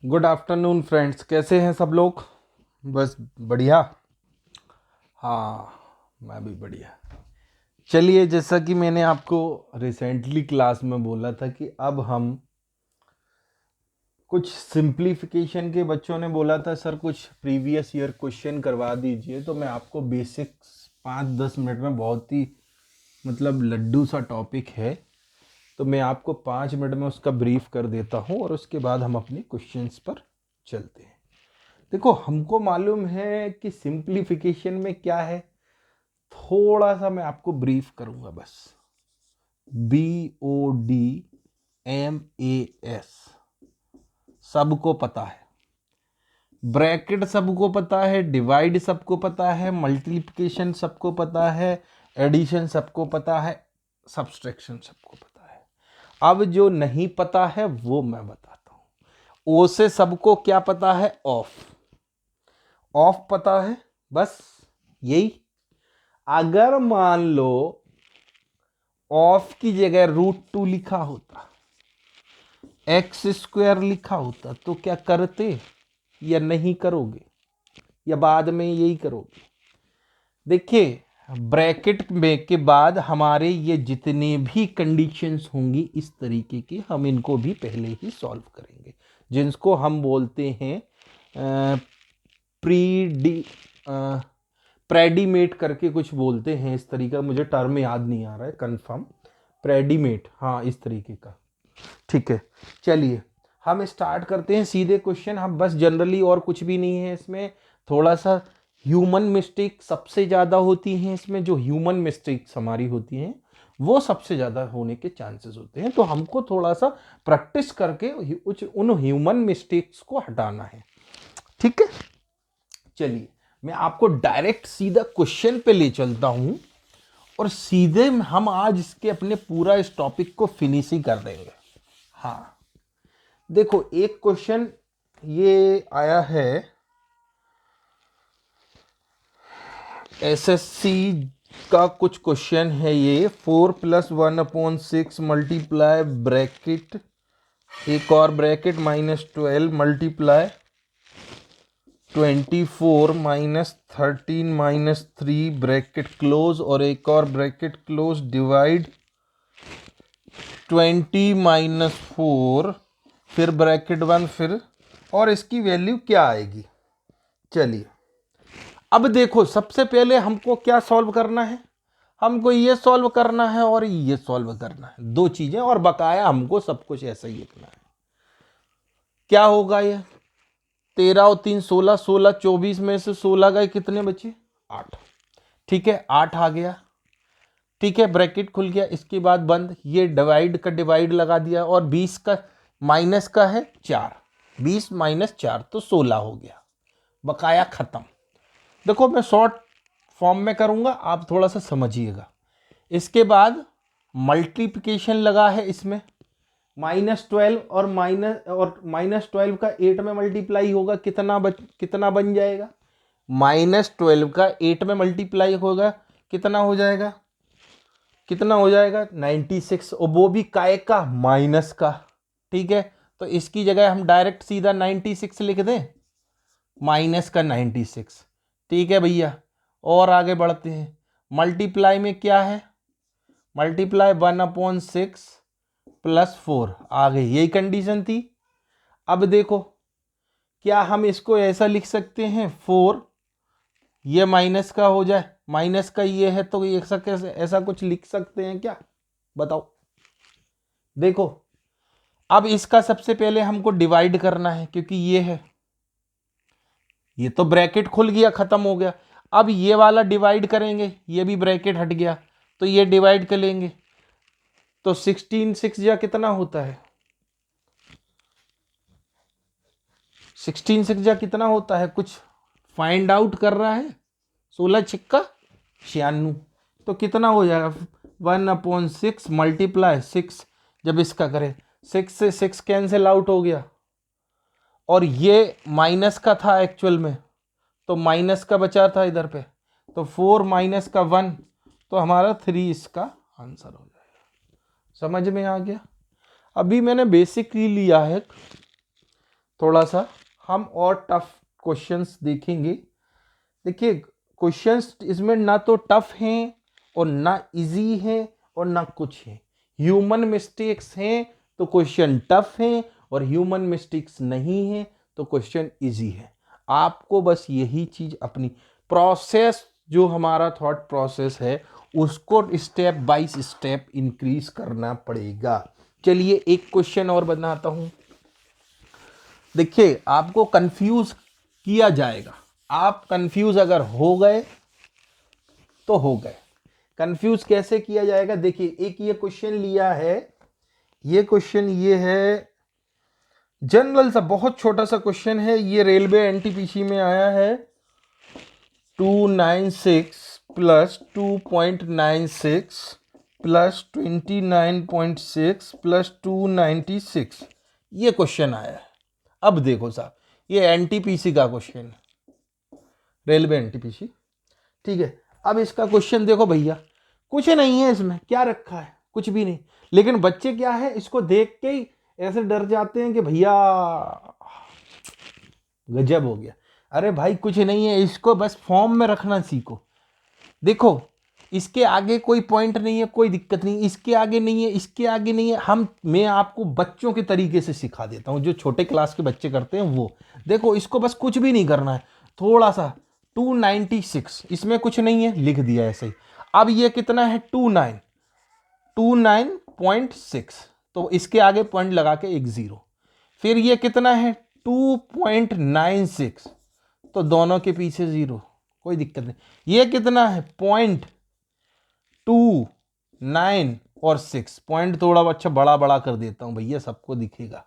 Good afternoon friends, कैसे हैं सब लोग। बस बढ़िया। हाँ, मैं भी बढ़िया। चलिए, जैसा कि मैंने आपको रिसेंटली क्लास में बोला था कि अब हम कुछ सिंप्लीफिकेशन के, बच्चों ने बोला था सर कुछ प्रीवियस ईयर क्वेश्चन करवा दीजिए, तो मैं आपको बेसिक्स 5-10 मिनट में, बहुत ही मतलब लड्डू सा टॉपिक है, तो मैं आपको 5 मिनट में उसका ब्रीफ कर देता हूँ और उसके बाद हम अपने क्वेश्चंस पर चलते हैं। देखो, हमको मालूम है कि सिंप्लीफिकेशन में क्या है। थोड़ा सा मैं आपको ब्रीफ करूंगा बस। BODMAS सबको पता है, ब्रैकेट सबको पता है, डिवाइड सबको पता है, मल्टीप्लिकेशन सबको पता है, एडिशन सबको पता है, सब्सट्रैक्शन सबको पता है। अब जो नहीं पता है वो मैं बताता हूं। ओ से सबको क्या पता है? ऑफ। ऑफ पता है, बस यही। अगर मान लो ऑफ की जगह √2 लिखा होता, x² लिखा होता, तो क्या करते या नहीं करोगे, या बाद में यही करोगे? देखिए, ब्रैकेट में के बाद हमारे ये जितने भी कंडीशंस होंगी इस तरीके की, हम इनको भी पहले ही सॉल्व करेंगे, जिनको हम बोलते हैं प्री प्रेडिमेट करके कुछ बोलते हैं। इस तरीका, मुझे टर्म याद नहीं आ रहा है कंफर्म। प्रेडिमेट, हाँ, इस तरीके का। ठीक है, चलिए हम स्टार्ट करते हैं सीधे क्वेश्चन। हम बस जनरली, और कुछ भी नहीं है इसमें। थोड़ा सा ह्यूमन मिस्टेक सबसे ज़्यादा होती हैं इसमें, जो ह्यूमन मिस्टेक्स हमारी होती हैं वो सबसे ज़्यादा होने के चांसेस होते हैं, तो हमको थोड़ा सा प्रैक्टिस करके उन ह्यूमन मिस्टेक्स को हटाना है। ठीक है, चलिए मैं आपको डायरेक्ट सीधा क्वेश्चन पे ले चलता हूं और सीधे हम आज इसके अपने पूरा इस टॉपिक को फिनिश ही कर देंगे। हाँ, देखो एक क्वेश्चन ये आया है एसएससी का, कुछ क्वेश्चन है ये। 4+1/6 मल्टीप्लाई ब्रैकेट, एक और ब्रैकेट, -12 मल्टीप्लाई 24 -13 -3 ब्रैकेट क्लोज, और एक और ब्रैकेट क्लोज, डिवाइड 20 -4, फिर ब्रैकेट 1, फिर, और इसकी वैल्यू क्या आएगी। चलिए, अब देखो, सबसे पहले हमको क्या सॉल्व करना है? हमको ये सॉल्व करना है और ये सॉल्व करना है, दो चीजें, और बकाया हमको सब कुछ ऐसा ही लिखना है। क्या होगा ये? 13 और 3 16, 16 24 में से 16 गए, कितने बचे? 8। ठीक है, 8 आ गया। ठीक है, ब्रैकेट खुल गया, इसके बाद बंद। ये डिवाइड का डिवाइड लगा दिया, और 20 का माइनस का है 4, 20 - 4 तो 16 हो गया। बकाया खत्म। देखो, मैं शॉर्ट फॉर्म में करूंगा, आप थोड़ा सा समझिएगा। इसके बाद मल्टीप्लिकेशन लगा है इसमें, -12 और -12 का 8 में मल्टीप्लाई होगा, कितना बन जाएगा? -12 का 8 में मल्टीप्लाई होगा, कितना हो जाएगा? कितना हो जाएगा? 96, और वो भी काय का? माइनस का। ठीक है, तो इसकी जगह हम डायरेक्ट सीधा 96 लिख दें, माइनस का 96। ठीक है भैया, और आगे बढ़ते हैं। मल्टीप्लाई में क्या है? मल्टीप्लाई 1/6 +4 आ गई, यही कंडीशन थी। अब देखो, क्या हम इसको ऐसा लिख सकते हैं 4, ये माइनस का हो जाए, माइनस का ये है, तो ये कैसे ऐसा कुछ लिख सकते हैं क्या? बताओ। देखो, अब इसका सबसे पहले हमको डिवाइड करना है, क्योंकि ये है, ये तो ब्रैकेट खुल गया, खत्म हो गया। अब ये वाला डिवाइड करेंगे, ये भी ब्रैकेट हट गया, तो ये डिवाइड कर लेंगे, तो 16 6 या कितना होता है? 16 6 जा कितना होता है? कुछ फाइंड आउट कर रहा है? 16 छिक्का 96, तो कितना हो जाएगा? 1/6 मल्टीप्लाई 6, जब इसका करें 6 से 6 कैंसिल आउट हो गया, और ये माइनस का था एक्चुअल में, तो माइनस का बचा था इधर पे, तो 4 - का 1, तो हमारा 3 इसका आंसर हो जाएगा। समझ में आ गया? अभी मैंने बेसिकली लिया है थोड़ा सा हम और टफ क्वेश्चंस देखेंगे। देखिए क्वेश्चंस इसमें ना तो टफ हैं और ना इजी हैं और ना कुछ है। ह्यूमन मिस्टेक्स हैं तो क्वेश्चन टफ हैं, और ह्यूमन मिस्टेक्स नहीं है तो क्वेश्चन इजी है। आपको बस यही चीज अपनी प्रोसेस, जो हमारा थॉट प्रोसेस है, उसको स्टेप बाय स्टेप इंक्रीज करना पड़ेगा। चलिए एक क्वेश्चन और बनाता हूं। देखिए आपको कंफ्यूज किया जाएगा, आप कंफ्यूज अगर हो गए तो हो गए। कंफ्यूज कैसे किया जाएगा? देखिए एक ये क्वेश्चन लिया है, ये क्वेश्चन ये है जनरल सा, बहुत छोटा सा क्वेश्चन है। ये रेलवे एनटीपीसी में आया है 296 प्लस 2.96 प्लस 29.6 प्लस 296, ये क्वेश्चन आया है। अब देखो साहब, ये एनटीपीसी का क्वेश्चन है, रेलवे एनटीपीसी, ठीक है। अब इसका क्वेश्चन देखो भैया, कुछ नहीं है इसमें, क्या रखा है? कुछ भी नहीं। लेकिन बच्चे क्या है, इसको देख के ही ऐसे डर जाते हैं कि भैया गजब हो गया। अरे भाई कुछ नहीं है, इसको बस फॉर्म में रखना सीखो। देखो इसके आगे कोई पॉइंट नहीं है, कोई दिक्कत नहीं, इसके आगे नहीं है, इसके आगे नहीं है। मैं आपको बच्चों के तरीके से सिखा देता हूं, जो छोटे क्लास के बच्चे करते हैं वो। देखो इसको बस कुछ भी नहीं करना है, थोड़ा सा 296, इसमें कुछ नहीं है, लिख दिया ऐसे ही। अब ये कितना है? 29.6, तो इसके आगे पॉइंट लगा के एक जीरो। फिर ये कितना है? 2.96, तो दोनों के पीछे जीरो, कोई दिक्कत नहीं। ये कितना है? 0.29 और 6, पॉइंट थोड़ा अच्छा बड़ा बड़ा कर देता हूं भैया, सबको दिखेगा।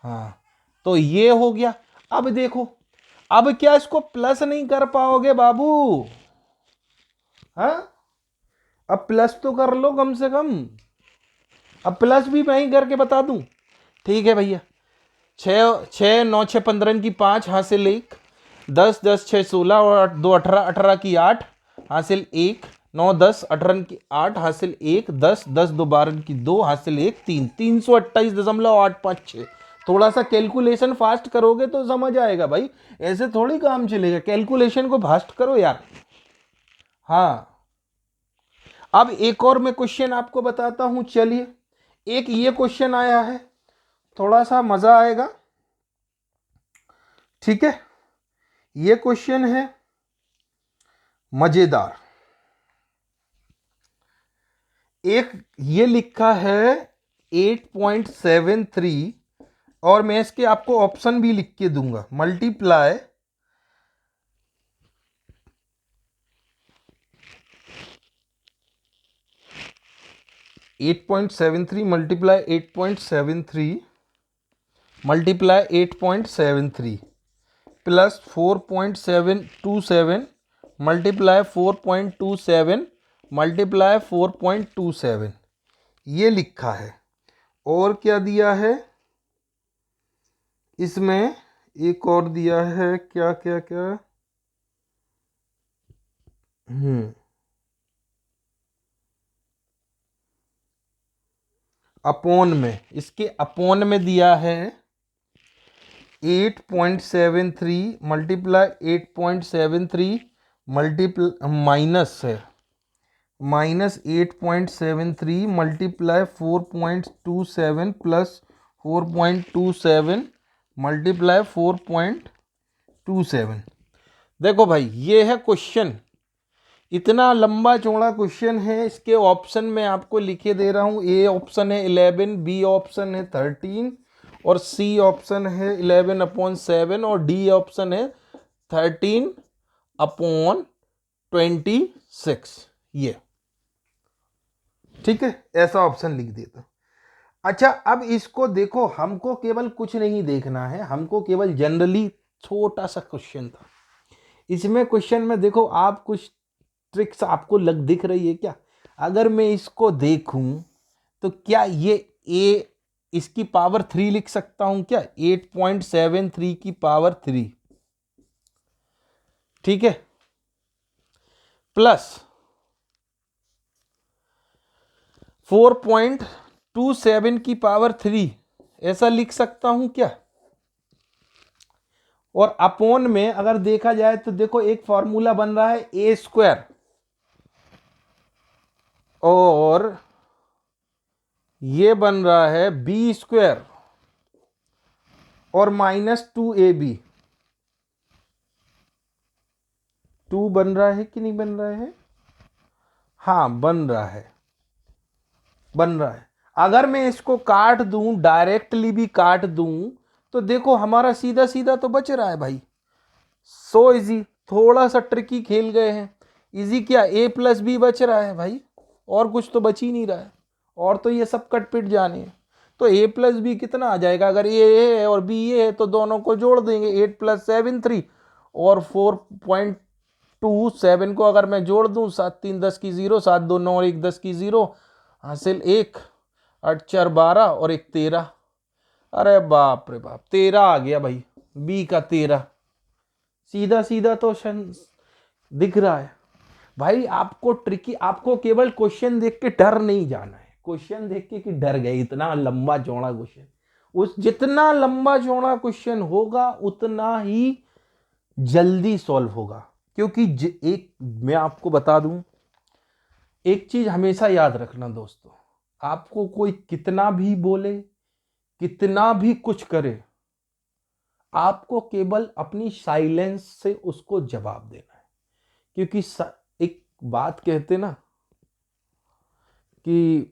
हाँ तो ये हो गया। अब देखो, अब क्या इसको प्लस नहीं कर पाओगे बाबू? हाँ अब प्लस तो कर लो कम से कम। अब प्लस भी मैं ही करके बता दूं, ठीक है भैया। 6 9 6 15 की 5 हासिल 1, 10 10 6 16 और 2 18 18 की 8 हासिल 1, 9 10 18 की 8 हासिल 1, 10 10 2 12 की 2 हासिल 1, 3 328.856। थोड़ा सा कैलकुलेशन फास्ट करोगे तो समझ आएगा भाई, ऐसे थोड़ी काम चलेगा। कैलकुलेशन को फास्ट करो यार। हाँ अब एक और मैं क्वेश्चन आपको बताता हूं। चलिए एक ये क्वेश्चन आया है, थोड़ा सा मजा आएगा, ठीक है। ये क्वेश्चन है मजेदार। एक ये लिखा है 8.73, और मैं इसके आपको ऑप्शन भी लिख के दूंगा। Multiply 8.73 multiply 8.73 multiply 8.73 plus 4.727 multiply 4.27 multiply 4.27, ये लिखा है। और क्या दिया है इसमें? एक और दिया है, क्या क्या क्या, अपोन में, इसके अपोन में दिया है 8.73 मल्टीप्लाई 8.73 मल्टीप्लाई माइनस है माइनस 8.73 मल्टीप्लाई 4.27 प्लस 4.27 मल्टीप्लाई 4.27। देखो भाई ये है क्वेश्चन, इतना लंबा चौड़ा क्वेश्चन है। इसके ऑप्शन में आपको लिखे दे रहा हूं। ए ऑप्शन है 11, बी ऑप्शन है 13 और सी ऑप्शन है 11/7 और डी ऑप्शन है 13/26। ये ठीक है, ऐसा ऑप्शन लिख देता। अच्छा अब इसको देखो, हमको केवल कुछ नहीं देखना है, हमको केवल जनरली छोटा सा क्वेश्चन था। इसमें क्वेश्चन में देखो, आप कुछ ट्रिक्स आपको दिख रही है क्या? अगर मैं इसको देखूं तो क्या ये ए इसकी पावर 3 लिख सकता हूं क्या? 8.73 की पावर 3, ठीक है, प्लस 4.27 की पावर 3, ऐसा लिख सकता हूं क्या? और अपोन में अगर देखा जाए तो देखो एक फॉर्मूला बन रहा है ए स्क्वायर और ये बन रहा है बी स्क्वायर और -2ab। 2 बन रहा है कि नहीं बन रहा है? हाँ बन रहा है, बन रहा है। अगर मैं इसको काट दूं, डायरेक्टली भी काट दूं, तो देखो हमारा सीधा सीधा तो बच रहा है भाई। So easy. थोड़ा सा ट्रिकी खेल गए हैं। इजी क्या, a प्लस बी बच रहा है भाई, और कुछ तो बच ही नहीं रहा है, और तो ये सब कट पिट जाने हैं। तो a प्लस बी कितना आ जाएगा, अगर a है और b ये है तो दोनों को जोड़ देंगे, 8 + 7 3 और 4.27 को अगर मैं जोड़ दूं, 7 3 10 की 0, 7 2 9 और 1 10 की 0, हासिल 1, 8 4 12 और 1 13। अरे बाप रे बाप, 13 आ गया भाई, b का 13। सीधा सीधा तो दिख रहा है भाई। आपको ट्रिकी, आपको केवल क्वेश्चन देख के डर नहीं जाना है। क्वेश्चन देख के कि डर गए, इतना लंबा चौड़ा क्वेश्चन, उस जितना लंबा चौड़ा क्वेश्चन होगा उतना ही जल्दी सॉल्व होगा। क्योंकि एक मैं आपको बता दूं, एक चीज हमेशा याद रखना दोस्तों, आपको कोई कितना भी बोले, कितना भी कुछ करे, आपको केवल अपनी साइलेंस से उसको जवाब देना है। क्योंकि एक बात कहते ना कि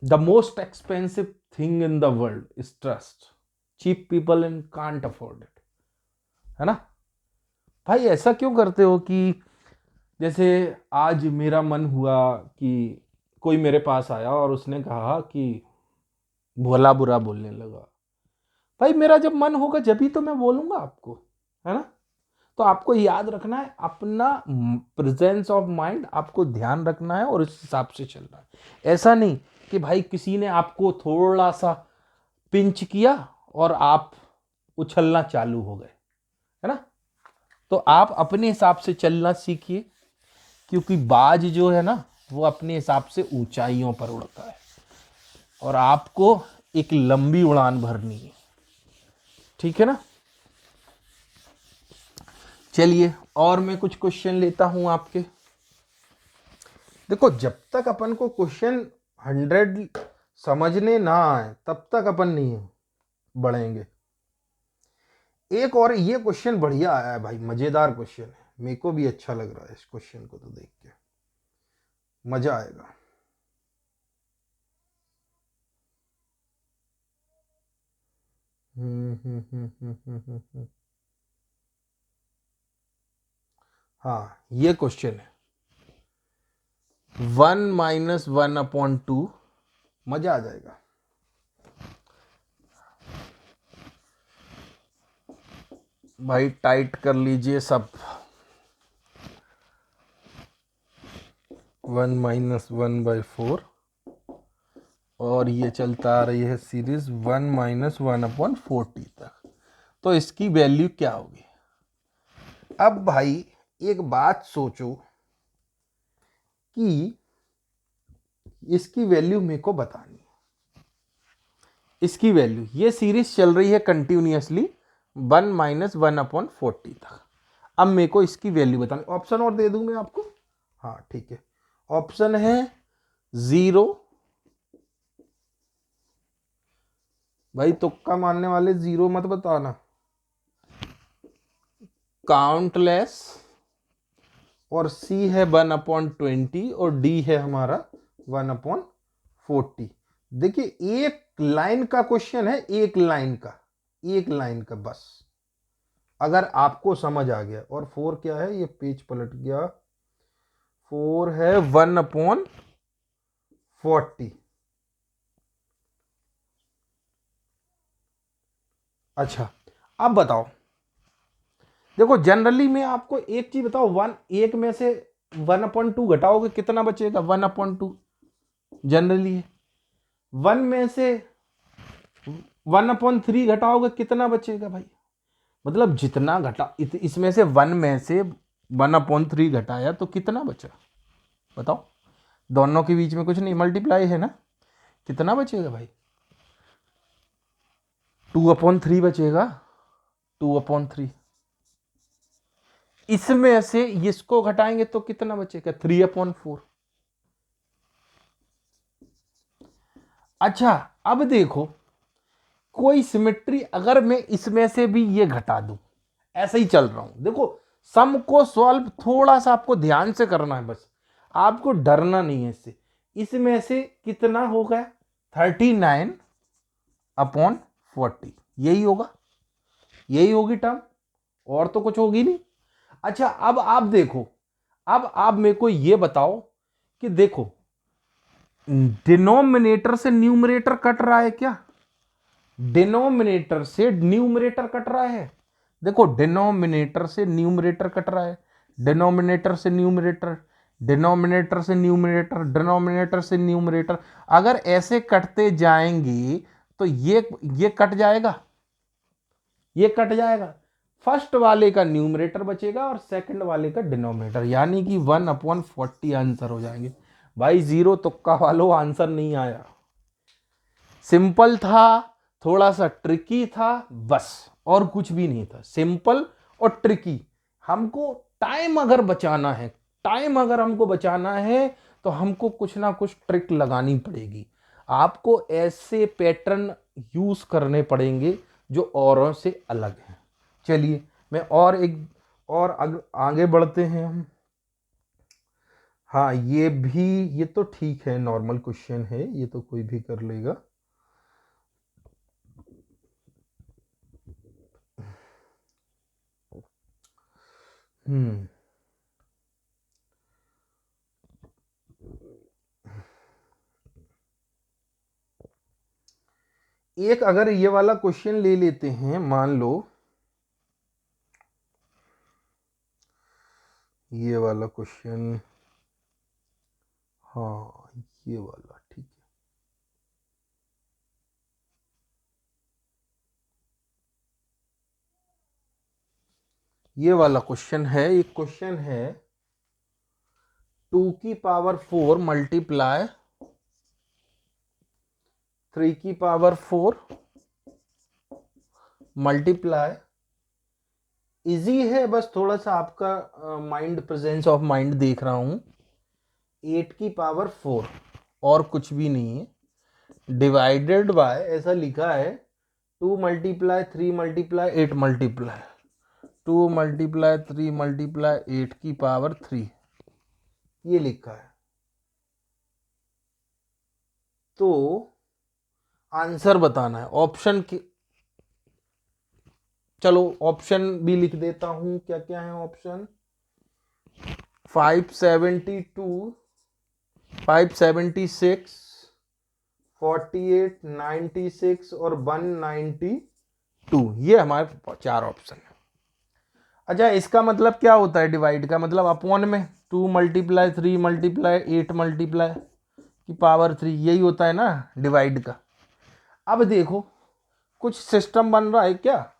the most expensive thing in the world is trust, cheap people and can't afford it, है ना भाई? ऐसा क्यों करते हो कि जैसे आज मेरा मन हुआ कि कोई मेरे पास आया और उसने कहा कि भोला बुरा बोलने लगा। भाई मेरा जब मन होगा जब भी तो मैं बोलूंगा आपको, है ना? तो आपको याद रखना है, अपना प्रेजेंस ऑफ माइंड आपको ध्यान रखना है और इस हिसाब से चलना है। ऐसा नहीं कि भाई किसी ने आपको थोड़ा सा पिंच किया और आप उछलना चालू हो गए, है ना? तो आप अपने हिसाब से चलना सीखिए, क्योंकि बाज जो है ना वो अपने हिसाब से ऊंचाइयों पर उड़ता है और आपको एक लंबी उड़ान भरनी है, ठीक है ना? चलिए और मैं कुछ क्वेश्चन लेता हूं आपके। देखो जब तक अपन को क्वेश्चन 100 समझने ना आए तब तक अपन नहीं बढ़ेंगे। एक और ये क्वेश्चन बढ़िया आया है भाई, मजेदार क्वेश्चन है, मेरे को भी अच्छा लग रहा है इस क्वेश्चन को तो देख के, मजा आएगा। हाँ ये क्वेश्चन है 1 - 1/2, मजा आ जाएगा। भाई टाइट कर लीजिए सब। 1 - 1/4 और ये चलता आ रही है सीरीज 1 - 1/40 तक। तो इसकी वैल्यू क्या होगी? अब भाई एक बात सोचो कि इसकी वैल्यू मेरे को बतानी है। इसकी वैल्यू, ये सीरीज चल रही है कंटिन्यूअसली 1 - 1/40 तक। अब मेरे को इसकी वैल्यू बतानी। ऑप्शन और दे दूं मैं आपको? हाँ ठीक है। ऑप्शन है 0, भाई तुक्का मारने वाले 0 मत बताना, काउंटलेस, और सी है 1/20 और डी है हमारा 1/40। देखिए एक लाइन का क्वेश्चन है, एक लाइन का, एक लाइन का बस, अगर आपको समझ आ गया। और 4 क्या है, ये पेज पलट गया, 4 है 1/40। अच्छा अब बताओ, देखो जनरली मैं आपको एक चीज बताओ, एक में से 1/2 घटाओगे कितना बचेगा? 1/2 जनरली है। 1 में से 1/3 घटाओगे कितना बचेगा भाई? मतलब जितना घटा, इसमें से 1 में से 1/3 घटाया तो कितना बचा? बताओ, दोनों के बीच में कुछ नहीं, मल्टीप्लाई है ना, कितना बचेगा भाई? 2/3 बचेगा। 2/3। इसमें से इसको घटाएंगे तो कितना बचेगा? 3/4। अच्छा, अब देखो कोई सिमेट्री अगर मैं इसमें से भी ये घटा दूं, ऐसे ही चल रहा हूं, देखो सम को सॉल्व थोड़ा सा आपको ध्यान से करना है, बस आपको डरना नहीं है इससे। इसमें से कितना हो गया? 39/40, यही होगा, यही होगी टर्म, और तो कुछ होगी नहीं। अच्छा, अब आप देखो, अब आप मेरे को ये बताओ कि देखो डिनोमिनेटर से न्यूमरेटर कट रहा है क्या? डिनोमिनेटर से न्यूमरेटर कट रहा है। देखो डिनोमिनेटर से न्यूमरेटर कट रहा है, डिनोमिनेटर से न्यूमरेटर, डिनोमिनेटर से न्यूमरेटर, डिनोमिनेटर से न्यूमरेटर। अगर ऐसे कटते जाएंगे तो ये कट जाएगा, ये कट जाएगा। फर्स्ट वाले का न्यूमरेटर बचेगा और सेकंड वाले का डिनोमिनेटर, यानी कि 1/40 आंसर हो जाएंगे। भाई जीरो तुक्का वालों, आंसर नहीं आया। सिंपल था, थोड़ा सा ट्रिकी था, बस और कुछ भी नहीं था। सिंपल और ट्रिकी। हमको टाइम अगर बचाना है, टाइम अगर हमको बचाना है तो हमको कुछ ना कुछ ट्रिक लगानी पड़ेगी। आपको ऐसे पैटर्न यूज करने पड़ेंगे जो औरों से अलग हैं। चलिए मैं और एक और आगे बढ़ते हैं हम। हाँ ये भी, ये तो ठीक है, नॉर्मल क्वेश्चन है, ये तो कोई भी कर लेगा। हम्म एक अगर ये वाला क्वेश्चन ले लेते हैं, मान लो ये वाला क्वेश्चन, हाँ ये वाला ठीक है। ये वाला क्वेश्चन है, एक क्वेश्चन है 2⁴ मल्टीप्लाई 3⁴ मल्टीप्लाई, इजी है, बस थोड़ा सा आपका माइंड, प्रेजेंस ऑफ माइंड देख रहा हूं। 8⁴ और कुछ भी नहीं है, डिवाइडेड बाय, ऐसा लिखा है 2 × 3 × 8 मल्टीप्लाई 2 × 3 × 8⁴ ये लिखा है। तो आंसर बताना है। ऑप्शन की, चलो ऑप्शन भी लिख देता हूं, क्या क्या है ऑप्शन। 572, 576, 48, 96 और 192, ये हमारे 4 ऑप्शन है। अच्छा, इसका मतलब क्या होता है? डिवाइड का मतलब अपॉन में 2 × 3 × 8 × 3, यही होता है ना डिवाइड का। अब देखो कुछ सिस्टम बन रहा है क्या?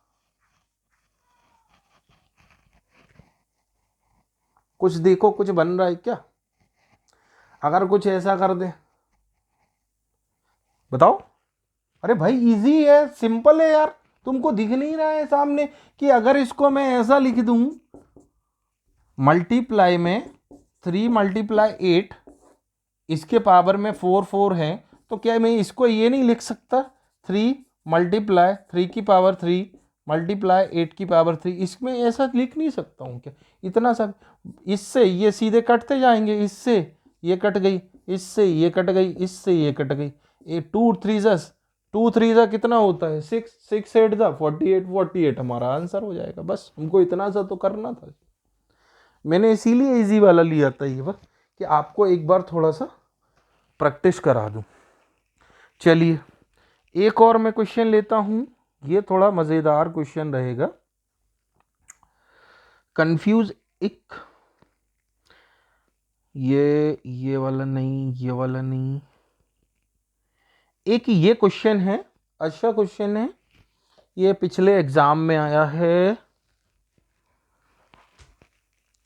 कुछ देखो, कुछ बन रहा है क्या? अगर कुछ ऐसा कर दे, बताओ। अरे भाई इजी है, सिंपल है यार, तुमको दिख नहीं रहा है सामने कि अगर इसको मैं ऐसा लिख दूं, मल्टीप्लाई में 3 × 8, इसके पावर में 4 4 है, तो क्या मैं इसको ये नहीं लिख सकता 3 × 3⁵ मल्टीप्लाई 8⁵, इसमें ऐसा लिख नहीं सकता हूँ क्या? इतना सब, इससे ये सीधे कटते जाएंगे, इससे ये कट गई, इससे ये कट गई, इससे ये कट गई। ये 2 3 जा कितना होता है? 6 6 8 जा 48, 48 हमारा आंसर हो जाएगा। बस हमको इतना सा तो करना था। मैंने इसीलिए इजी वाला लिया था ये बस, कि आपको एक बार थोड़ा सा प्रैक्टिस करा दूं। चलिए एक और मैं क्वेश्चन लेता हूं, ये थोड़ा मजेदार क्वेश्चन रहेगा। कंफ्यूज एक, ये वाला नहीं, ये वाला नहीं, एक ये क्वेश्चन है, अच्छा क्वेश्चन है, ये पिछले एग्जाम में आया है,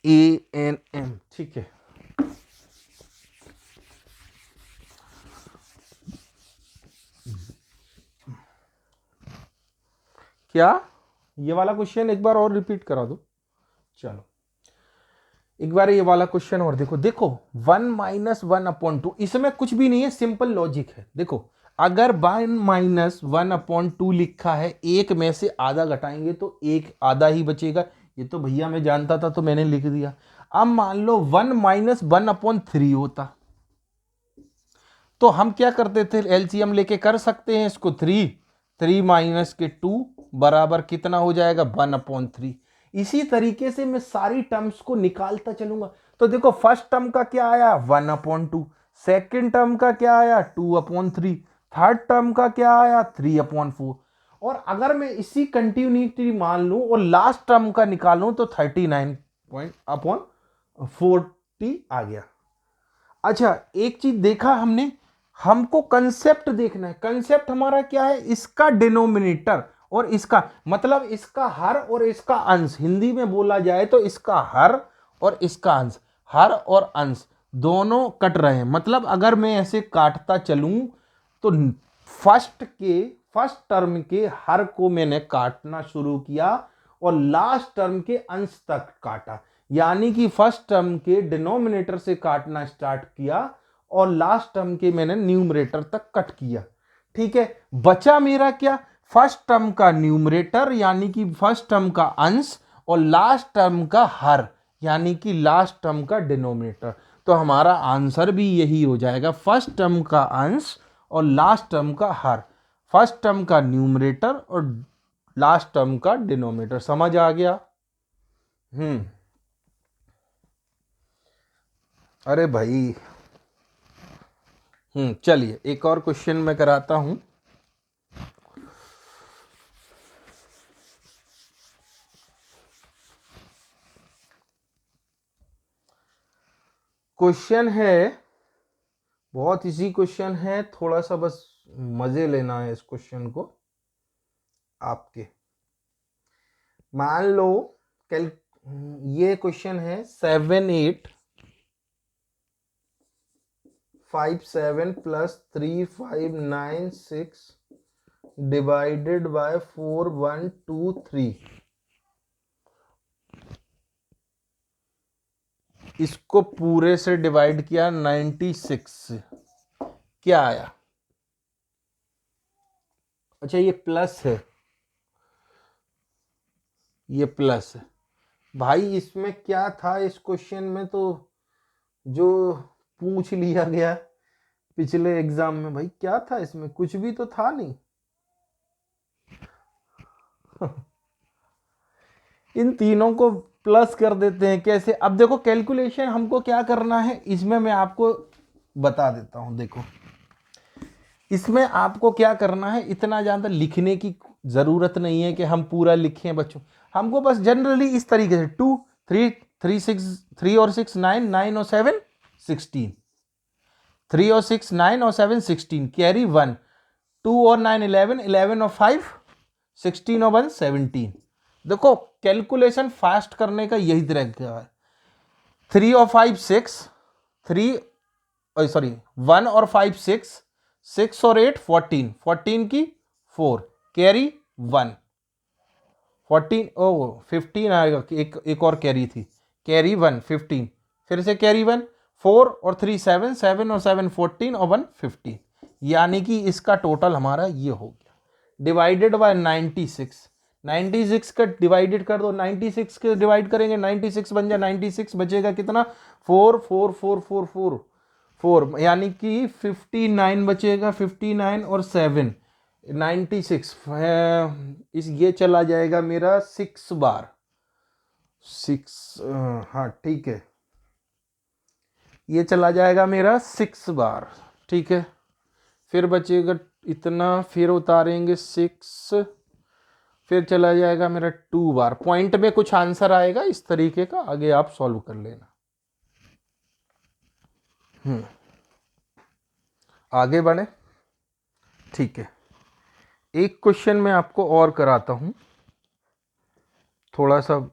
ANM, ठीक है। क्या ये वाला क्वेश्चन एक बार और रिपीट करा दो। चलो एक बार ये वाला क्वेश्चन और देखो। देखो 1 - 1/2, इसमें कुछ भी नहीं है, सिंपल लॉजिक है। देखो अगर 1 - 1/2 लिखा है, एक में से आधा घटाएंगे तो एक आधा ही बचेगा। ये तो भैया मैं जानता था तो मैंने लिख दिया। अब मान लो 1 - 1/3 होता तो हम क्या करते थे, एलसीएम लेके कर सकते हैं इसको। 3 माइनस के 2 बराबर कितना हो जाएगा 1/3। इसी तरीके से मैं सारी टर्म्स को निकालता चलूंगा। तो देखो फर्स्ट टर्म का क्या आया 1/2, सेकेंड टर्म का क्या आया 2/3, थर्ड टर्म का क्या आया 3/4। और अगर मैं इसी कंटिन्यूटी मान लूं और लास्ट टर्म का निकालूं तो 39/40 आ गया। अच्छा एक चीज देखा हमने, हमको कंसेप्ट देखना है। कंसेप्ट हमारा क्या है, इसका डिनोमिनेटर और इसका मतलब इसका हर और इसका अंश। हिंदी में बोला जाए तो इसका हर और इसका अंश, हर और अंश दोनों कट रहे हैं। मतलब अगर मैं ऐसे काटता चलूं तो फर्स्ट टर्म के हर को मैंने काटना शुरू किया और लास्ट टर्म के अंश तक काटा। यानी कि फर्स्ट टर्म के डिनोमिनेटर से काटना स्टार्ट किया और लास्ट टर्म के मैंने न्यूमरेटर तक कट किया। ठीक है, बचा मेरा क्या, फर्स्ट टर्म का न्यूमरेटर यानी कि फर्स्ट टर्म का अंश और लास्ट टर्म का हर यानी कि लास्ट टर्म का डिनोमिनेटर। तो हमारा आंसर भी यही हो जाएगा, फर्स्ट टर्म का अंश और लास्ट टर्म का हर, फर्स्ट टर्म का न्यूमरेटर और लास्ट टर्म का डिनोमिनेटर। समझ आ गया? अरे भाई चलिए एक और क्वेश्चन मैं कराता हूं। क्वेश्चन है, बहुत इजी क्वेश्चन है, थोड़ा सा बस मजे लेना है इस क्वेश्चन को आपके। मान लो कैल ये क्वेश्चन है 7857 + 3596 डिवाइडेड बाय 4123। इसको पूरे से डिवाइड किया 96 से, क्या आया? अच्छा ये प्लस है, ये प्लस है भाई। इसमें क्या था इस क्वेश्चन में, तो जो पूछ लिया गया पिछले एग्जाम में, भाई क्या था इसमें, कुछ भी तो था नहीं। इन तीनों को प्लस कर देते हैं कैसे? अब देखो कैलकुलेशन हमको क्या करना है इसमें, मैं आपको बता देता हूं। देखो इसमें आपको क्या करना है, इतना ज़्यादा लिखने की ज़रूरत नहीं है कि हम पूरा लिखें बच्चों। हमको बस जनरली इस तरीके से 2 3 3 6 3 और 6 9 9 और 7 16, 3 और 6 9 और 7 16, कैरी 1, 2 और 9 11, 11 और 5 16 और 1 17। देखो कैलकुलेशन फास्ट करने का यही तरीका है। 3 और 5 6, 3 सॉरी 1 और 5 6, 6 और 8 14, 14 की 4, कैरी 1, 14 ओ 15 आएगा, एक और कैरी थी, कैरी 1 15, फिर से कैरी 1, 4 और 3 7, 7 और 7 14 और 1 15। यानी कि इसका टोटल हमारा ये हो गया डिवाइडेड बाय 96। 96 का डिवाइडेड कर दो, 96 के डिवाइड करेंगे 96 बन जाए, 96 बचेगा कितना 4 4 4 4 4 4, यानी कि 59 बचेगा। 59 और 7 96 इस ये चला जाएगा मेरा 6 बार 6, हाँ ठीक है, ये चला जाएगा मेरा 6 बार। ठीक है, फिर बचेगा इतना, फिर उतारेंगे 6, फिर चला जाएगा मेरा 2 बार। पॉइंट में कुछ आंसर आएगा इस तरीके का, आगे आप सॉल्व कर लेना। आगे बढ़े, ठीक है। एक क्वेश्चन मैं आपको और कराता हूं, थोड़ा सा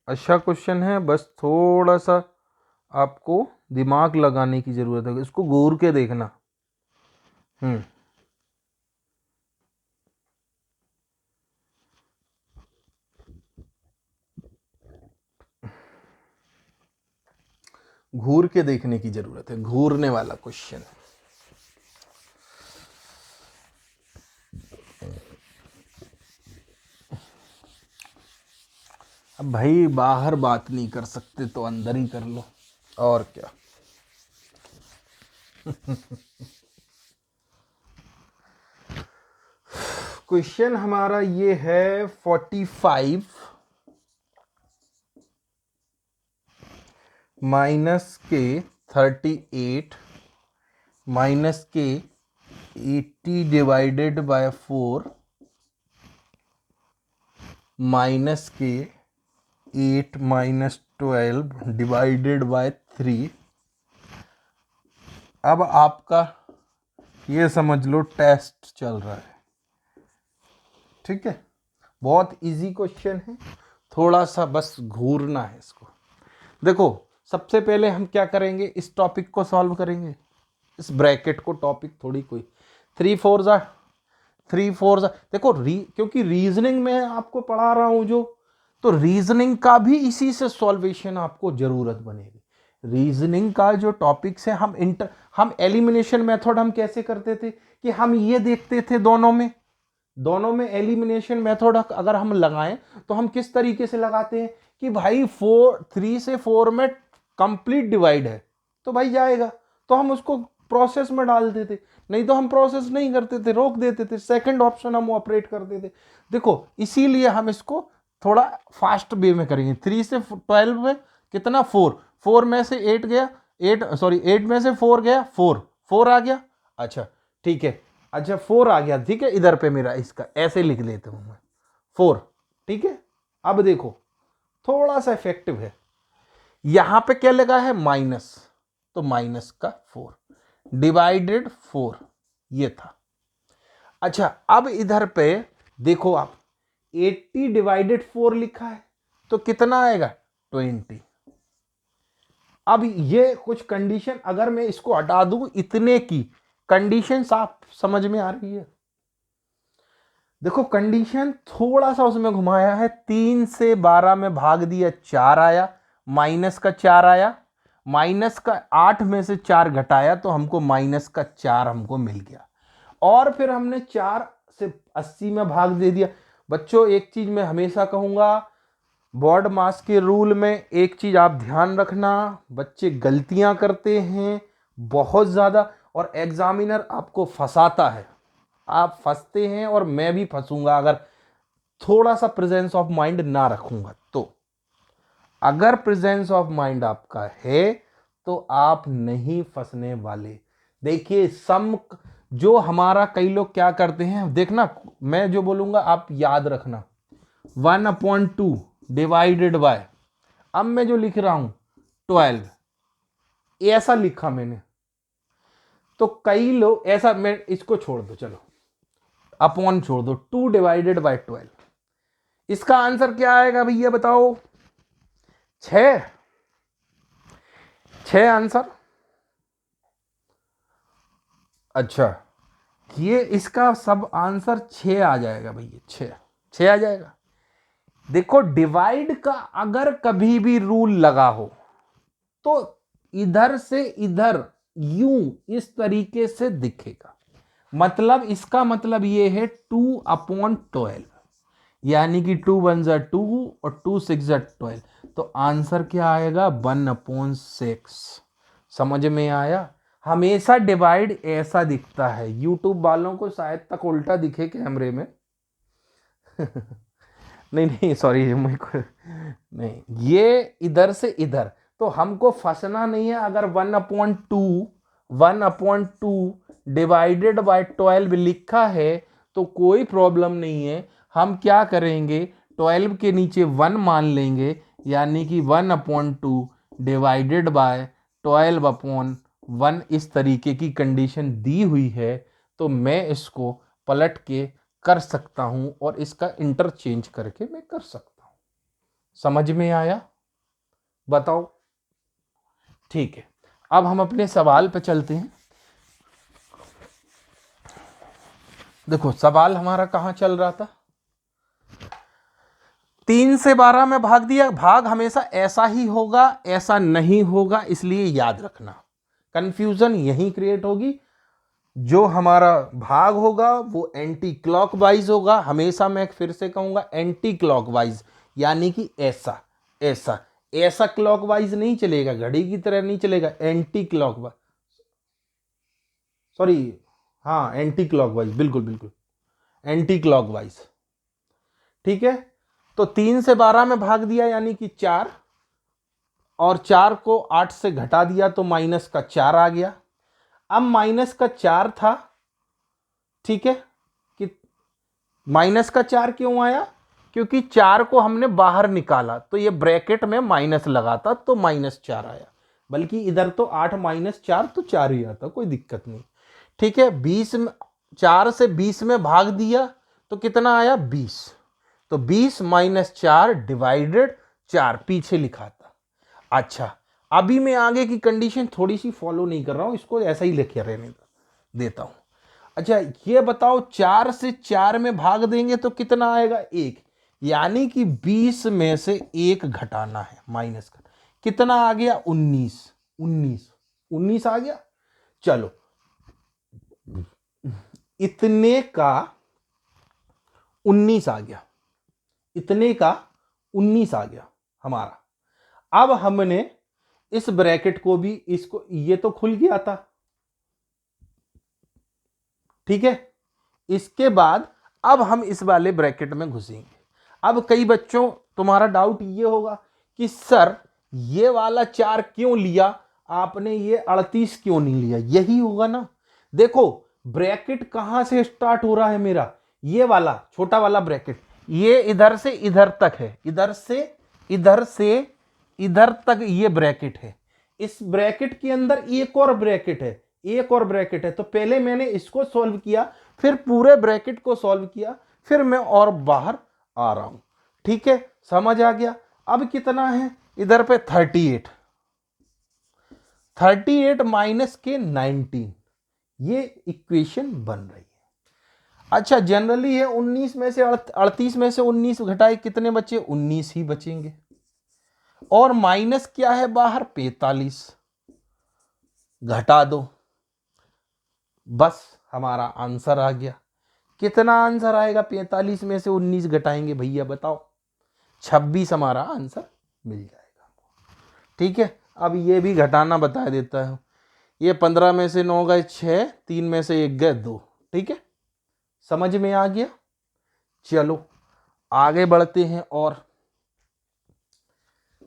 अच्छा क्वेश्चन है, बस थोड़ा सा आपको दिमाग लगाने की जरूरत है, इसको गौर के देखना। घूर के देखने की जरूरत है, घूरने वाला क्वेश्चन है। अब भाई बाहर बात नहीं कर सकते तो अंदर ही कर लो, और क्या। क्वेश्चन हमारा ये है 45 माइनस के 38 माइनस के 80 डिवाइडेड बाय 4 माइनस के 8 माइनस 12 डिवाइडेड बाय 3। अब आपका ये समझ लो टेस्ट चल रहा है, ठीक है। बहुत इजी क्वेश्चन है, थोड़ा सा बस घूरना है इसको। देखो सबसे पहले हम क्या करेंगे, इस टॉपिक को सॉल्व करेंगे, इस ब्रैकेट को, टॉपिक थोड़ी कोई 3 4 देखो क्योंकि रीजनिंग में आपको पढ़ा रहा हूं जो, तो रीजनिंग का भी इसी से सॉल्वेशन आपको जरूरत बनेगी। रीजनिंग का जो टॉपिक्स है, हम एलिमिनेशन मेथड हम कैसे करते थे कि हम ये देखते थे दोनों में एलिमिनेशन मेथड अगर हम लगाएं तो हम किस तरीके से लगाते हैं कि भाई 3 से 4 में कंप्लीट डिवाइड है तो भाई जाएगा, तो हम उसको प्रोसेस में डाल देते, नहीं तो हम प्रोसेस नहीं करते थे, रोक देते थे, सेकंड ऑप्शन हम ऑपरेट करते थे। देखो इसीलिए हम इसको थोड़ा फास्ट वे में करेंगे। 3 से 12 में कितना 4 में से 8 गया, 8 में से 4 गया, 4 आ गया। अच्छा ठीक है, अच्छा 4 आ गया, ठीक है। इधर पे मेरा इसका ऐसे लिख लेता हूं मैं 4, ठीक है। अब देखो थोड़ा सा इफेक्टिव है, यहां पे क्या लगा है माइनस, तो माइनस का 4 डिवाइडेड 4 ये था। अच्छा अब इधर पे देखो आप 80 डिवाइडेड 4 लिखा है तो कितना आएगा 20। अब ये कुछ कंडीशन अगर मैं इसको हटा दूं, इतने की कंडीशन आप समझ में आ रही है। देखो कंडीशन थोड़ा सा उसमें घुमाया है, 3 से 12 में भाग दिया 4 आया, माइनस का 4 आया, माइनस का 8 में से 4 घटाया तो हमको माइनस का 4 हमको मिल गया। और फिर हमने 4 से 80 में भाग दे दिया। बच्चों एक चीज मैं हमेशा कहूंगा, बोर्ड मास के रूल में एक चीज आप ध्यान रखना, बच्चे गलतियां करते हैं बहुत ज्यादा और एग्जामिनर आपको फंसाता है, आप फंसते हैं और मैं भी फंसूंगा अगर थोड़ा सा प्रेजेंस ऑफ माइंड ना रखूंगा तो। अगर प्रेजेंस ऑफ माइंड आपका है तो आप नहीं फंसने वाले। देखिए सम जो हमारा कई लोग क्या करते हैं, देखना मैं जो बोलूंगा आप याद रखना, 1/2 डिवाइडेड बाय, अब मैं जो लिख रहा हूं 12 ऐसा लिखा मैंने, तो कई लोग ऐसा, मैं इसको छोड़ दो, चलो अपॉन छोड़ दो, 2 डिवाइडेड बाय 12, इसका आंसर क्या आएगा भैया बताओ, 6 आंसर। अच्छा ये इसका सब आंसर 6 आ जाएगा भैया, 6 आ जाएगा। देखो डिवाइड का अगर कभी भी रूल लगा हो तो इधर से इधर यूं इस तरीके से दिखेगा, मतलब इसका मतलब ये है 2/12, यानी कि 2 1 जा 2 और 2 6 जा 12, तो आंसर क्या आएगा 1/6। समझ में आया। हमेशा डिवाइड ऐसा दिखता है, यूट्यूब वालों को शायद तक उल्टा दिखे कैमरे में नहीं सॉरी मेरे को नहीं, ये इधर से इधर, तो हमको फंसना नहीं है। अगर 1/2 डिवाइडेड बाय 12 लिखा है तो कोई प्रॉब्लम नहीं है, हम क्या करेंगे 12 के नीचे 1 मान लेंगे, यानी कि 1/2 डिवाइडेड बाय 12/1 इस तरीके की कंडीशन दी हुई है, तो मैं इसको पलट के कर सकता हूं और इसका इंटरचेंज करके मैं कर सकता हूं। समझ में आया बताओ, ठीक है। अब हम अपने सवाल पे चलते हैं। देखो सवाल हमारा कहां चल रहा था, 3 से 12 में भाग दिया, भाग हमेशा ऐसा ही होगा, ऐसा नहीं होगा, इसलिए याद रखना। कंफ्यूजन यहीं क्रिएट होगी। जो हमारा भाग होगा वो एंटी क्लॉकवाइज होगा, हमेशा मैं फिर से कहूंगा एंटी क्लॉकवाइज, यानी कि ऐसा ऐसा ऐसा क्लॉकवाइज नहीं चलेगा, घड़ी की तरह नहीं चलेगा, एंटी क्लॉकवाइज, सॉरी, हाँ एंटी क्लॉकवाइज, बिल्कुल बिल्कुल एंटी क्लॉकवाइज। ठीक है, तो 3 से 12 में भाग दिया यानी कि 4, और 4 को 8 से घटा दिया तो माइनस का 4 आ गया। अब माइनस का 4 था, ठीक है, कि माइनस का 4 क्यों आया, क्योंकि 4 को हमने बाहर निकाला तो ये ब्रैकेट में माइनस लगा था तो -4 आया, बल्कि इधर तो 8 - 4 तो 4 ही आता, कोई दिक्कत नहीं। ठीक है, 20 में 4 से 20 में भाग दिया तो कितना आया 20, तो 20 - 4 डिवाइडेड 4 पीछे लिखा था। अच्छा, अभी मैं आगे की कंडीशन थोड़ी सी फॉलो नहीं कर रहा हूं, इसको ऐसा ही लिखे रहने देता हूं। अच्छा ये बताओ, 4 से 4 में भाग देंगे तो कितना आएगा 1, यानी कि 20 में से 1 घटाना है, माइनस का, कितना आ गया 19, 19 आ गया। चलो, इतने का 19 आ गया, इतने का 19 आ गया हमारा। अब हमने इस ब्रैकेट को भी, इसको, ये तो खुल गया था, ठीक है, इसके बाद अब हम इस वाले ब्रैकेट में घुसेंगे। अब कई बच्चों तुम्हारा डाउट ये होगा कि सर ये वाला 4 क्यों लिया आपने, ये 38 क्यों नहीं लिया, यही होगा ना। देखो ब्रैकेट कहां से स्टार्ट हो रहा है मेरा, ये वाला छोटा वाला ब्रैकेट, ये इधर से इधर तक है, इधर से इधर तक ये ब्रैकेट है। इस ब्रैकेट के अंदर एक और ब्रैकेट है, एक और ब्रैकेट है, तो पहले मैंने इसको सॉल्व किया, फिर पूरे ब्रैकेट को सॉल्व किया, फिर मैं और बाहर आ रहा हूं। ठीक है, समझ आ गया। अब कितना है इधर पे 38, 38 माइनस के 19, ये इक्वेशन बन रही है। अच्छा जनरली है 19 में से 38 में से 19 घटाए कितने बचे, 19 ही बचेंगे, और माइनस क्या है बाहर 45, घटा दो, बस हमारा आंसर आ गया। कितना आंसर आएगा, 45 में से 19 घटाएंगे भैया बताओ, 26 हमारा आंसर मिल जाएगा। ठीक है, अब ये भी घटाना बता देता हूं, ये 15 में से 9 गए 6, 3 में से 1 गए 2। ठीक है, समझ में आ गया। चलो आगे बढ़ते हैं। और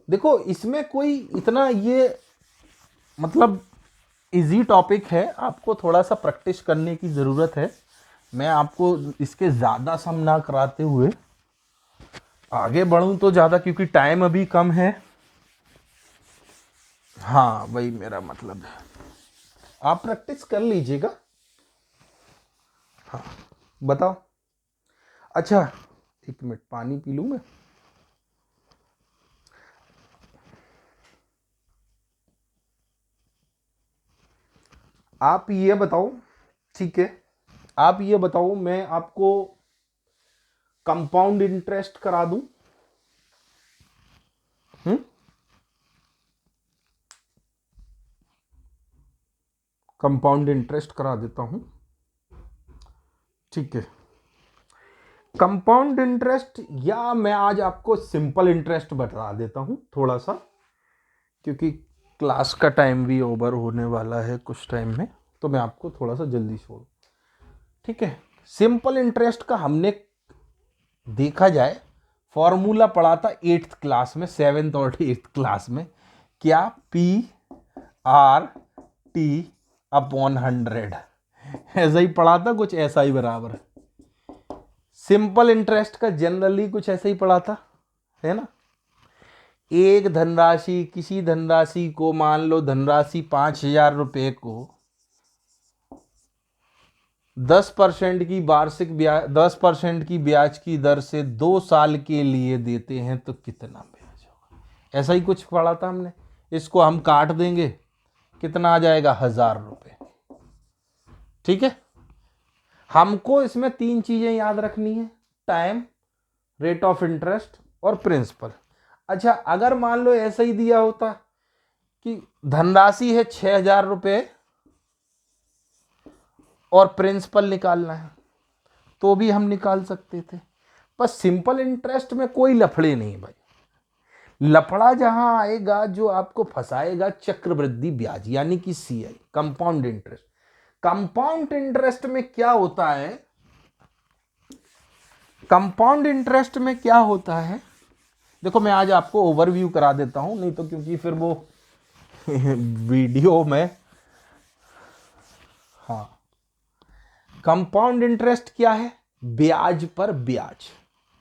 देखो इसमें कोई इतना ये मतलब इजी टॉपिक है, आपको थोड़ा सा प्रैक्टिस करने की ज़रूरत है। मैं आपको इसके ज़्यादा सम ना कराते हुए आगे बढ़ूं तो ज़्यादा, क्योंकि टाइम अभी कम है। हाँ वही मेरा मतलब है, आप प्रैक्टिस कर लीजिएगा। हाँ बताओ। अच्छा 1 मिनट पानी पी लूँ मैं। आप ये बताओ, ठीक है, आप ये बताओ, मैं आपको कंपाउंड इंटरेस्ट करा दूं? कंपाउंड इंटरेस्ट करा देता हूं, ठीक है। कंपाउंड इंटरेस्ट, या मैं आज आपको सिंपल इंटरेस्ट बता देता हूं थोड़ा सा, क्योंकि क्लास का टाइम भी ओवर होने वाला है कुछ टाइम में, तो मैं आपको थोड़ा सा जल्दी छोड़, ठीक है। सिंपल इंटरेस्ट का हमने देखा जाए फॉर्मूला पढ़ा था 8th क्लास में, 7th और 8th क्लास में, क्या, PRT/100, ऐसा ही पढ़ा था, कुछ ऐसा ही बराबर। सिंपल इंटरेस्ट का जनरली कुछ ऐसा ही पढ़ा था, है ना। एक धनराशि, किसी धनराशि को, मान लो धनराशि 5,000 रुपये को 10% की वार्षिक ब्याज, 10% की ब्याज की दर से 2 साल के लिए देते हैं तो कितना ब्याज होगा, ऐसा ही कुछ पढ़ा था हमने। इसको हम काट देंगे, कितना आ जाएगा 1,000 रुपये। ठीक है, हमको इसमें 3 चीजें याद रखनी है, टाइम, रेट ऑफ इंटरेस्ट और प्रिंसिपल। अच्छा, अगर मान लो ऐसा ही दिया होता कि धनराशि है 6,000 रुपये और प्रिंसिपल निकालना है, तो भी हम निकाल सकते थे। पर सिंपल इंटरेस्ट में कोई लफड़े नहीं भाई। लफड़ा जहां आएगा, जो आपको फंसाएगा, चक्रवृद्धि ब्याज यानी कि CI, compound interest. Compound interest में क्या होता है, कंपाउंड इंटरेस्ट में क्या होता है, देखो मैं आज आपको ओवरव्यू करा देता हूं, नहीं तो क्योंकि फिर वो वीडियो में। हाँ, कंपाउंड इंटरेस्ट क्या है? ब्याज पर ब्याज,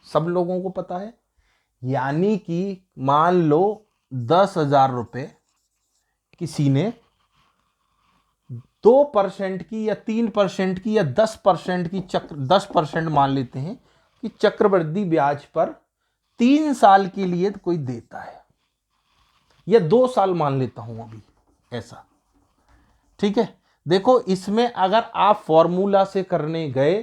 सब लोगों को पता है। यानी कि मान लो 10,000 रुपये किसी ने 2% की या 3% की या 10% की 10% मान लेते हैं कि चक्रवृद्धि ब्याज पर 3 साल के लिए कोई देता है, या 2 साल मान लेता हूं अभी ऐसा, ठीक है। देखो, इसमें अगर आप फॉर्मूला से करने गए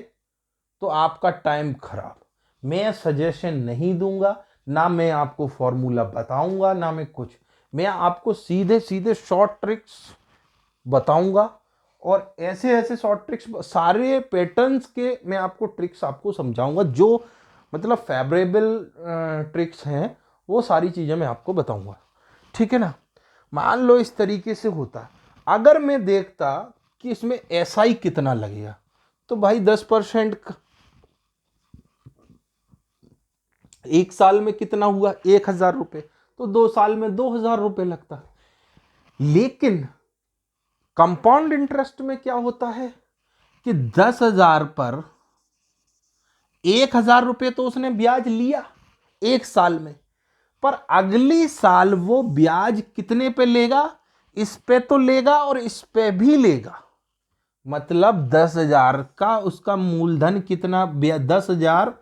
तो आपका टाइम खराब। मैं सजेशन नहीं दूंगा, ना मैं आपको फॉर्मूला बताऊंगा, ना मैं कुछ, मैं आपको सीधे सीधे शॉर्ट ट्रिक्स बताऊंगा। और ऐसे ऐसे शॉर्ट ट्रिक्स, सारे पैटर्न्स के मैं आपको ट्रिक्स आपको समझाऊंगा, जो मतलब फेवरेबल ट्रिक्स हैं, वो सारी चीज़ें मैं आपको बताऊंगा, ठीक है ना। मान लो इस तरीके से होता, अगर मैं देखता कि इसमें एसआई कितना लगेगा, तो भाई 10% एक साल में कितना हुआ, 1,000 रुपये, तो 2 साल में 2,000 रुपये लगता। लेकिन कंपाउंड इंटरेस्ट में क्या होता है कि 10,000 पर 1,000 रुपये तो उसने ब्याज लिया एक साल में, पर अगली साल वो ब्याज कितने पे लेगा? इस पे तो लेगा और इस पे भी लेगा। मतलब 10,000 का उसका मूलधन कितना, 10,000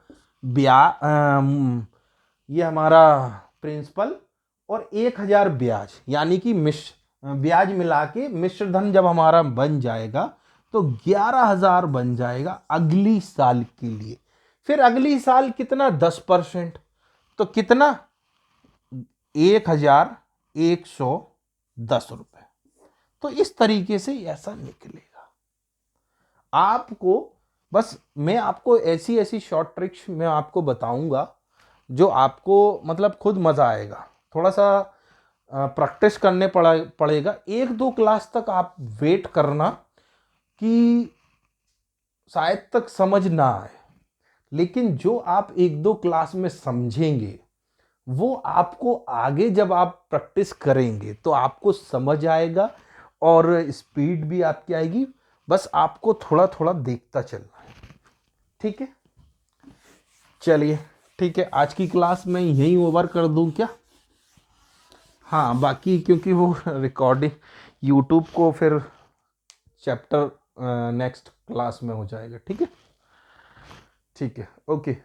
ये हमारा प्रिंसिपल और 1,000 ब्याज, यानी कि ब्याज मिला के मिश्र धन जब हमारा बन जाएगा तो 11,000 बन जाएगा अगली साल के लिए। फिर अगली साल कितना, 10%, तो कितना, 1,110 रुपये। तो इस तरीके से ऐसा निकलेगा। आपको बस, मैं आपको ऐसी ऐसी शॉर्ट ट्रिक्स मैं आपको बताऊंगा जो आपको मतलब खुद मजा आएगा। थोड़ा सा प्रैक्टिस करने पड़ेगा। 1-2 क्लास तक आप वेट करना कि शायद तक समझ ना आए, लेकिन जो आप 1-2 क्लास में समझेंगे, वो आपको आगे जब आप प्रैक्टिस करेंगे तो आपको समझ आएगा और स्पीड भी आपकी आएगी। बस आपको थोड़ा थोड़ा देखता चलना है, ठीक है। चलिए, ठीक है, आज की क्लास में यहीं ओवर कर दूं क्या? हाँ, बाकी क्योंकि वो रिकॉर्डिंग यूट्यूब को फिर चैप्टर नेक्स्ट क्लास में हो जाएगा, ठीक है। ठीक है, ओके।